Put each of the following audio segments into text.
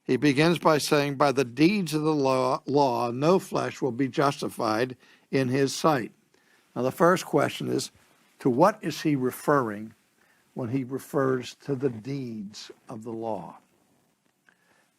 He begins by saying, by the deeds of the law, no flesh will be justified in his sight. Now, the first question is, to what is he referring when he refers to the deeds of the law?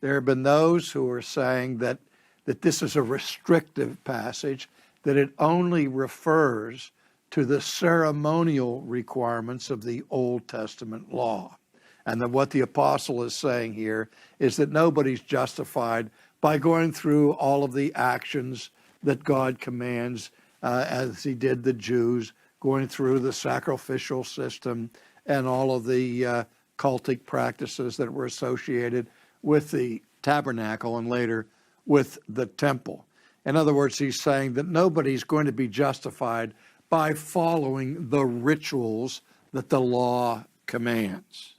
There have been those who are saying that this is a restrictive passage, that it only refers to the ceremonial requirements of the Old Testament law. And that what the apostle is saying here is that nobody's justified by going through all of the actions that God commands, as he did the Jews, going through the sacrificial system and all of the cultic practices that were associated with the tabernacle and later with the temple. In other words, he's saying that nobody's going to be justified by following the rituals that the law commands.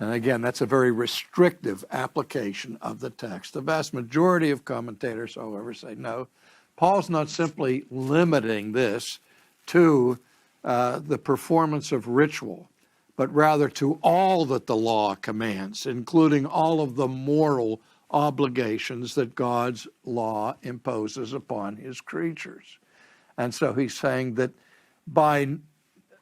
And again, that's a very restrictive application of the text. The vast majority of commentators, however, say no. Paul's not simply limiting this to the performance of ritual, but rather to all that the law commands, including all of the moral obligations that God's law imposes upon his creatures. And so he's saying that by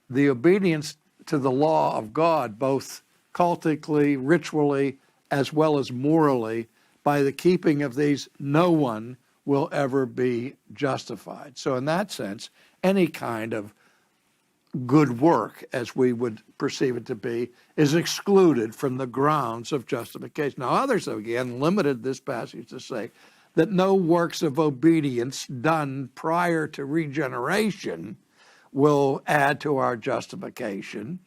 the obedience to the law of God, both cultically, ritually, as well as morally, by the keeping of these, no one will ever be justified. So in that sense, any kind of good work, as we would perceive it to be, is excluded from the grounds of justification. Now, others, again, limited this passage to say that no works of obedience done prior to regeneration will add to our justification.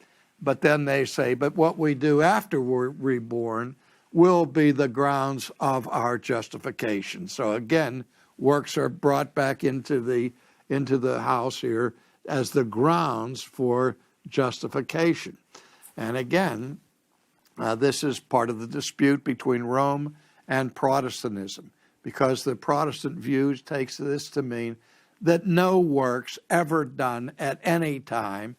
But then they say, but what we do after we're reborn will be the grounds of our justification. So again, works are brought back into the house here as the grounds for justification. And again, this is part of the dispute between Rome and Protestantism, because the Protestant view takes this to mean that no works ever done at any time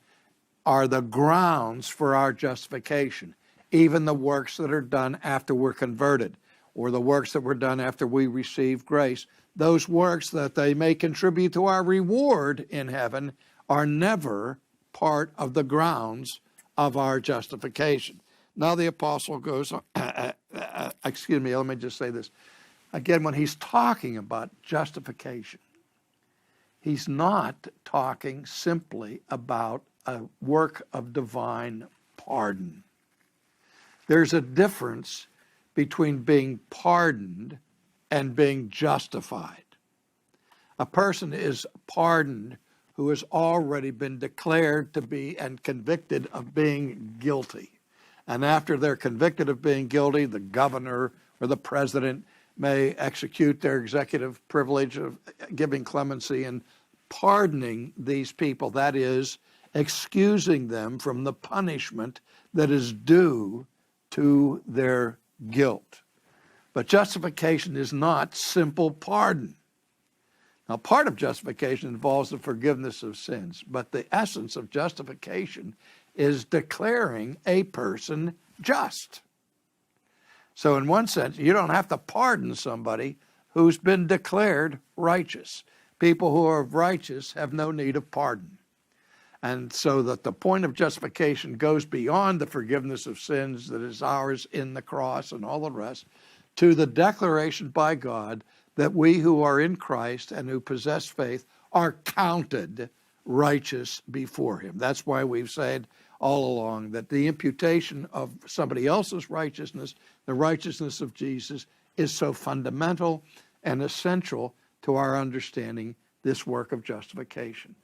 are the grounds for our justification, even the works that are done after we're converted, or the works that were done after we receive grace. Those works, that they may contribute to our reward in heaven, are never part of the grounds of our justification. Now the apostle goes on, excuse me, let me just say this. Again, when he's talking about justification, he's not talking simply about a work of divine pardon. There's a difference between being pardoned and being justified. A person is pardoned who has already been declared to be and convicted of being guilty. And after they're convicted of being guilty, the governor or the president may execute their executive privilege of giving clemency and pardoning these people. That is, excusing them from the punishment that is due to their guilt. But justification is not simple pardon. Now, part of justification involves the forgiveness of sins, but the essence of justification is declaring a person just. So in one sense, you don't have to pardon somebody who's been declared righteous. People who are righteous have no need of pardon. And so that the point of justification goes beyond the forgiveness of sins that is ours in the cross and all the rest, to the declaration by God that we who are in Christ and who possess faith are counted righteous before him. That's why we've said all along that the imputation of somebody else's righteousness, the righteousness of Jesus, is so fundamental and essential to our understanding this work of justification.